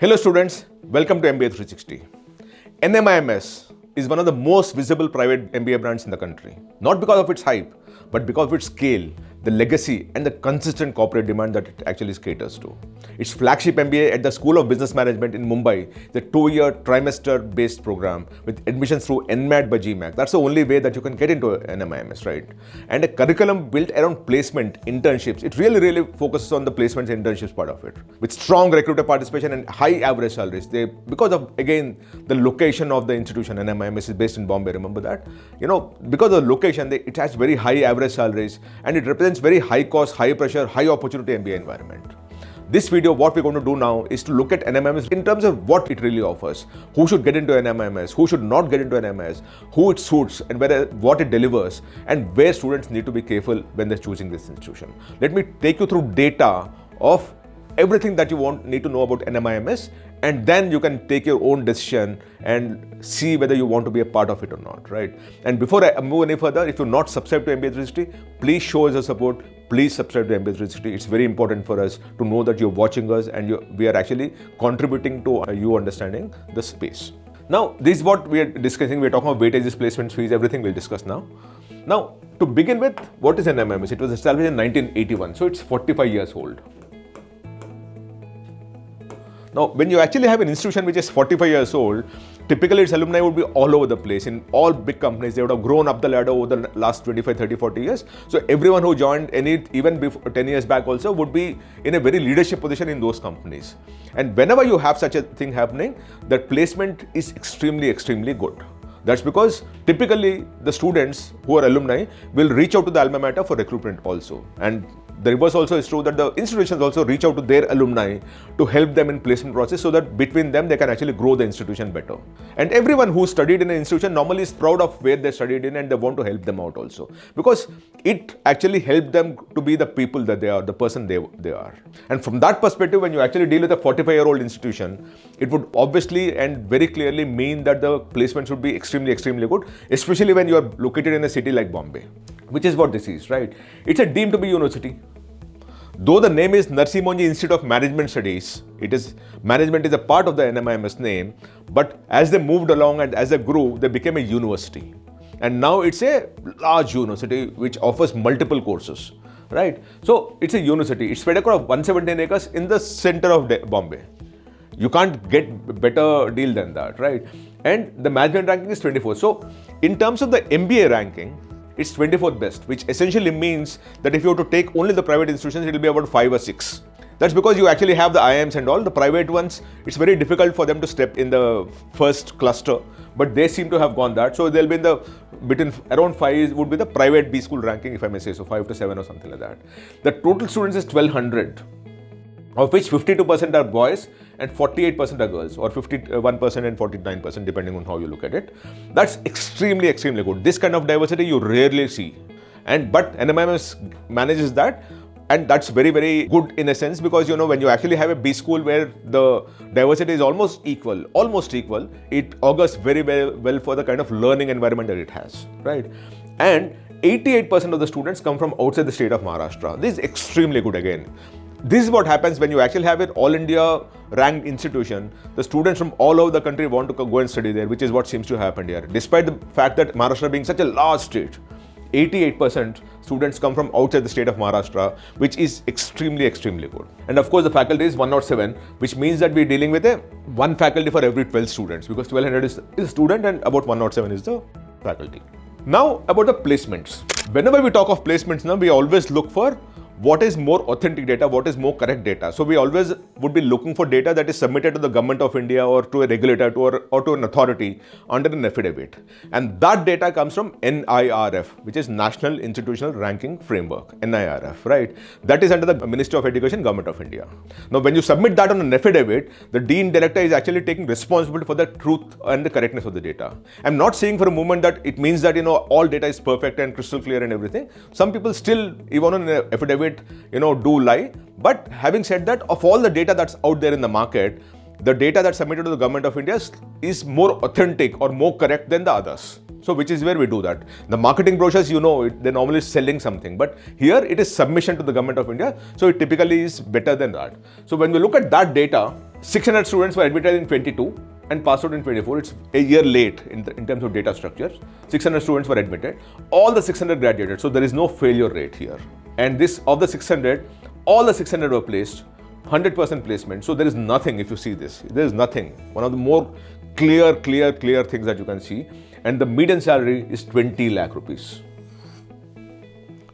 Hello students, welcome to MBA 360. NMIMS is one of the most visible private MBA brands in the country. Not because of its hype, but because of its scale, the legacy and the consistent corporate demand that it actually caters to. Its flagship MBA at the School of Business Management in Mumbai is a 2-year trimester-based program with admissions through NMAT by GMAT. That's the only way that you can get into NMIMS, right? And a curriculum built around placement, internships. It really focuses on the placements and internships part of it. With strong recruiter participation and high average salaries. Because of, again, the location of the institution, NMIMS is based in Bombay, remember that? Because of the location, it has very high average salaries and it represents very high cost, high pressure, high opportunity MBA environment. This video, what we're going to do now is to look at NMIMS in terms of what it really offers. Who should get into NMIMS, who should not get into NMIMS, who it suits and what it delivers, and where students need to be careful when they're choosing this institution. Let me take you through data of everything that you need to know about NMIMS, and then you can take your own decision and see whether you want to be a part of it or not, right? And before I move any further, if you're not subscribed to MBA 360, please show us your support. Please subscribe to MBA 360. It's very important for us to know that you're watching us and we are actually contributing to you understanding the space. Now, this is what we are discussing. We're talking about weightages, placements, fees, everything we'll discuss now. Now, to begin with, what is NMIMS? It was established in 1981, so it's 45 years old. Now, when you actually have an institution which is 45 years old, typically its alumni would be all over the place. In all big companies, they would have grown up the ladder over the last 25, 30, 40 years. So everyone who joined even before 10 years back also would be in a very leadership position in those companies. And whenever you have such a thing happening, that placement is extremely good. That's because typically the students who are alumni will reach out to the alma mater for recruitment also. And the reverse also is true, that the institutions also reach out to their alumni to help them in placement process, so that between them they can actually grow the institution better. And everyone who studied in an institution normally is proud of where they studied in, and they want to help them out also, because it actually helped them to be the people that they are, the person they are. And from that perspective, when you actually deal with a 45-year-old institution, it would obviously and very clearly mean that the placements would be extremely good, especially when you are located in a city like Bombay, which is what this is, right? It's a deemed to be university. Though the name is Narsi Monji Institute of Management Studies, management is a part of the NMIMS name, but as they moved along and as they grew, they became a university. And now it's a large university which offers multiple courses, right? So it's a university. It's spread across 117 acres in the center of Bombay. You can't get better deal than that, right? And the management ranking is 24. So in terms of the MBA ranking, it's 24th best, which essentially means that if you were to take only the private institutions, it will be about 5 or 6. That's because you actually have the IIMs and all. The private ones, it's very difficult for them to step in the first cluster, but they seem to have gone that. So they'll be between around 5 would be the private B school ranking, if I may say so, 5 to 7 or something like that. The total students is 1200. Of which 52% are boys and 48% are girls, or 51% and 49% depending on how you look at it. That's extremely good. This kind of diversity you rarely see. But NMIMS manages that, and that's very good in a sense, because when you actually have a B school where the diversity is almost equal, it augurs very well for the kind of learning environment that it has, right? And 88% of the students come from outside the state of Maharashtra. This is extremely good again. This is what happens when you actually have an all India ranked institution. The students from all over the country want to go and study there, which is what seems to happen here. Despite the fact that Maharashtra being such a large state, 88% students come from outside the state of Maharashtra, which is extremely good. And of course, the faculty is 107, which means that we're dealing with one faculty for every 12 students, because 1200 is a student and about 107 is the faculty. Now, about the placements. Whenever we talk of placements now, we always look for what is more authentic data, what is more correct data. So we always would be looking for data that is submitted to the government of India or to a regulator or to an authority under an affidavit. And that data comes from NIRF, which is National Institutional Ranking Framework, NIRF, right? That is under the Ministry of Education, Government of India. Now, when you submit that on an affidavit, the Dean Director is actually taking responsibility for the truth and the correctness of the data. I'm not saying for a moment that it means that, all data is perfect and crystal clear and everything. Some people still, even on an affidavit, do lie. But having said that, of all the data that's out there in the market, the data that's submitted to the Government of India is more authentic or more correct than the others. So which is where we do that. The marketing brochures, they're normally selling something, but here it is submission to the government of India. So it typically is better than that. So when we look at that data, 600 students were admitted in 22 and passed out in 24. It's a year late in terms of data structures. 600 students were admitted. All the 600 graduated. So there is no failure rate here. And this, of the 600, all the 600 were placed, 100% placement. So there is nothing, if you see this, there is nothing. One of the more clear things that you can see. And the median salary is 20 lakh rupees.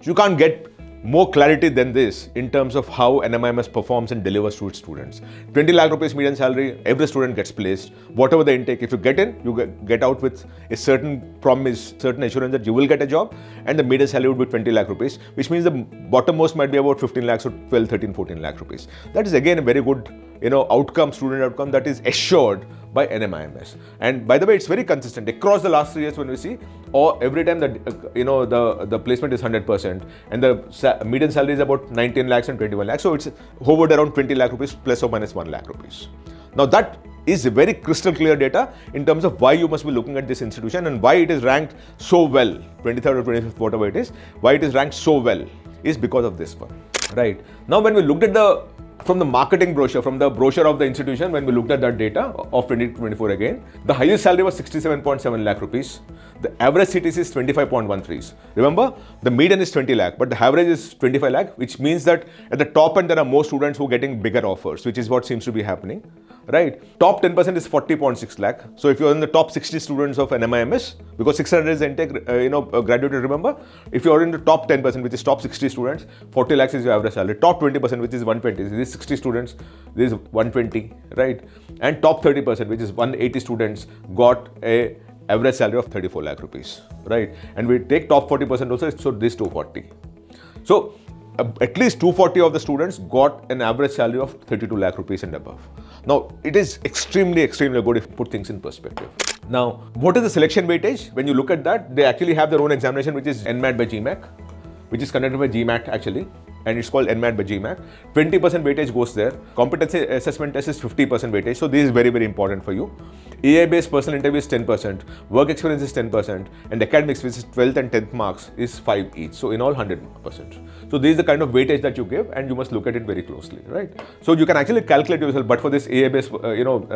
You can't get more clarity than this in terms of how NMIMS performs and delivers to its students. 20 lakh rupees median salary, every student gets placed. Whatever the intake, if you get in, you get out with a certain promise, certain assurance that you will get a job, and the median salary would be 20 lakh rupees, which means the bottommost might be about 15 lakhs or 12, 13, 14 lakh rupees. That is again a very good student outcome that is assured by NMIMS. And by the way, it's very consistent across the last 3 years when we see, or every time that the placement is 100% and the median salary is about 19 lakhs and 21 lakhs. So it's hovered around 20 lakh rupees plus or minus 1 lakh rupees. Now that is very crystal clear data in terms of why you must be looking at this institution and why it is ranked so well, 23rd or 25th, whatever it is, why it is ranked so well is because of this one, right? Now when we looked at from the marketing brochure, from the brochure of the institution, when we looked at that data of 2024 again, the highest salary was 67.7 lakh rupees. The average CTC is 25.13. Remember, the median is 20 lakh, but the average is 25 lakh, which means that at the top end, there are more students who are getting bigger offers, which is what seems to be happening, right? Top 10% is 40.6 lakh. So if you're in the top 60 students of NMIMS, because 600 is intake, graduated, remember, if you're in the top 10%, which is top 60 students, 40 lakhs is your average salary. Top 20%, which is 120, this is 60 students, this is 120, right? And top 30%, which is 180 students, got a average salary of 34 lakh rupees, right? And we take top 40% also, so this 240. So at least 240 of the students got an average salary of 32 lakh rupees and above. Now, it is extremely good if you put things in perspective. Now, what is the selection weightage? When you look at that, they actually have their own examination, which is NMAT by GMAT, which is conducted by GMAT actually, and it's called NMAT by GMAT. 20% weightage goes there. Competency assessment test is 50% weightage, so this is very important for you. AI-based personal interview is 10%, work experience is 10%, and academics, which is 12th and 10th marks, is 5 each. So in all, 100%. So this is the kind of weightage that you give, and you must look at it very closely, right? So you can actually calculate yourself, but for this AI-based,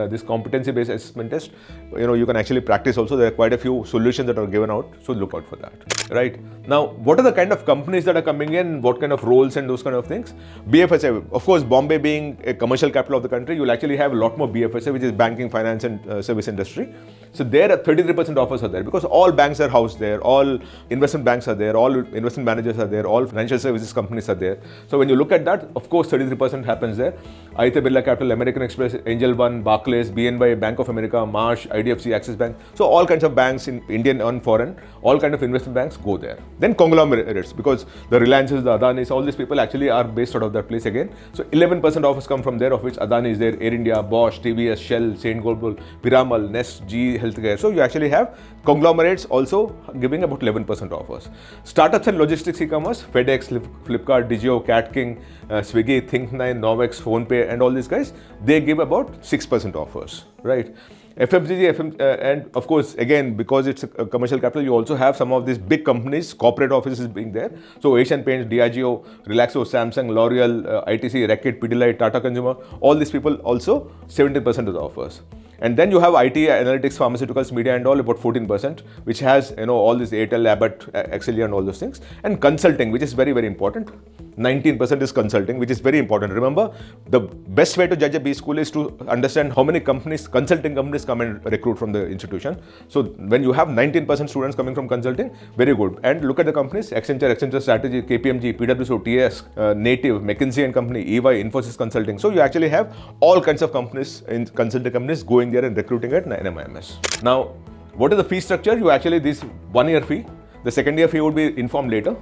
this competency-based assessment test, you can actually practice also. There are quite a few solutions that are given out, so look out for that, right? Now, what are the kind of companies that are coming in, what kind of roles and those kind of things? BFSI, of course, Bombay being a commercial capital of the country, you'll actually have a lot more BFSI, which is banking, finance and service industry. So there are 33% offers are there because all banks are housed there, all investment banks are there, all investment managers are there, all financial services companies are there. So when you look at that, of course, 33% happens there. Aditya Birla Capital, American Express, Angel One, Barclays, BNY, Bank of America, Marsh, IDFC, Axis Bank. So all kinds of banks in Indian and foreign, all kind of investment banks go there. Then conglomerates, because the Reliances, the Adanis, all these people actually are based out of that place again. So 11% offers come from there, of which Adani is there, Air India, Bosch, TVS, Shell, Saint Gobain, Piramal, Nest, GE Healthcare. So you actually have conglomerates also giving about 11% offers. Startups and logistics e-commerce, FedEx, Flipkart, Digio, Cat King, Swiggy, Think9, Novex, PhonePe, and all these guys, they give about 6% offers, right? FMCG, and of course, again, because it's a commercial capital, you also have some of these big companies, corporate offices being there. So Asian Paints, Diageo, Relaxo, Samsung, L'Oreal, ITC, Reckitt, Pidilite, Tata Consumer, all these people also 70% of the offers. And then you have IT, analytics, pharmaceuticals, media and all about 14%, which has, all this Airtel, Abbott, Excelia and all those things. And consulting, which is very important. 19% is consulting, which is very important. Remember, the best way to judge a B school is to understand how many companies, consulting companies come and recruit from the institution. So when you have 19% students coming from consulting, very good. And look at the companies, Accenture Strategy, KPMG, PwC, TS, Native, McKinsey and Company, EY, Infosys Consulting. So you actually have all kinds of companies, in consulting companies going there and recruiting at NMIMS. Now, what is the fee structure? You actually, this 1 year fee, the second year fee would be informed later,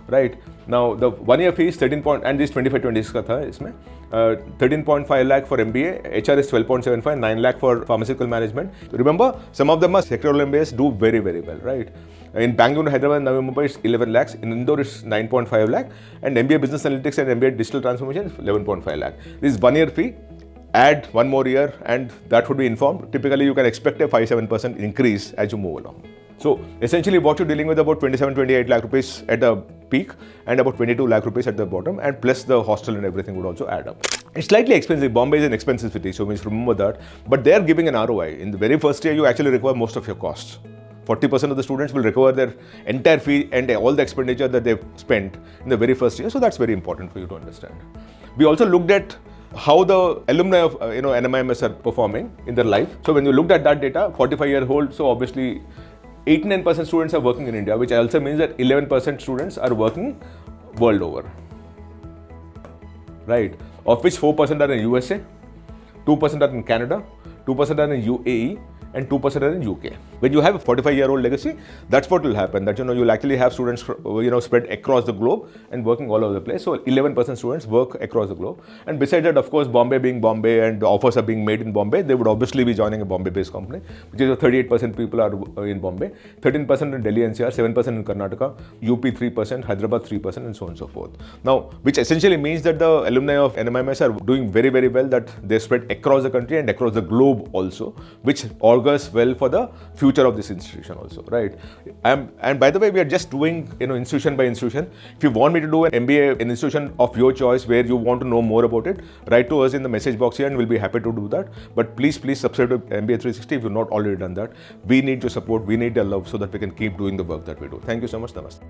right? Now, the 1 year fee is 13 and this 25-20 ka tha isme. 13.5 lakh for MBA, HR is 12.75, 9 lakh for pharmaceutical management. Remember, some of them are sectoral MBAs do very well, right? In Bangalore, Hyderabad, and Navi Mumbai, it's 11 lakhs. In Indore, it's 9.5 lakh. And MBA Business Analytics and MBA Digital Transformation is 11.5 lakh. This is 1 year fee. Add 1 more year and that would be informed. Typically, you can expect a 5-7% increase as you move along. So essentially what you're dealing with about 27-28 lakh rupees at the peak and about 22 lakh rupees at the bottom, and plus the hostel and everything would also add up. It's slightly expensive. Bombay is an expensive city, so we should remember that. But they are giving an ROI. In the very first year, you actually recover most of your costs. 40% of the students will recover their entire fee and all the expenditure that they've spent in the very first year. So that's very important for you to understand. We also looked at how the alumni of NMIMS are performing in their life. So when you looked at that data, 45-year-old, so obviously 89% students are working in India, which also means that 11% students are working world over, right? Of which 4% are in USA, 2% are in Canada, 2% are in UAE, and 2% are in UK. When you have a 45-year-old legacy, that's what will happen. That you'll actually have students spread across the globe and working all over the place. So 11% students work across the globe. And besides that, of course, Bombay being Bombay and the offers are being made in Bombay, they would obviously be joining a Bombay-based company, which is 38% people are in Bombay, 13% in Delhi NCR, 7% in Karnataka, UP 3%, Hyderabad 3%, and so on and so forth. Now, which essentially means that the alumni of NMIMS are doing very, very well, that they spread across the country and across the globe also, which augurs well for the future of this institution also, right? And by the way, we are just doing institution by institution. If you want me to do an MBA in institution of your choice where you want to know more about it, write to us in the message box here and we'll be happy to do that. But please subscribe to MBA 360 if you've not already done that. We need your support, we need your love so that we can keep doing the work that we do. Thank you so much. Namaste.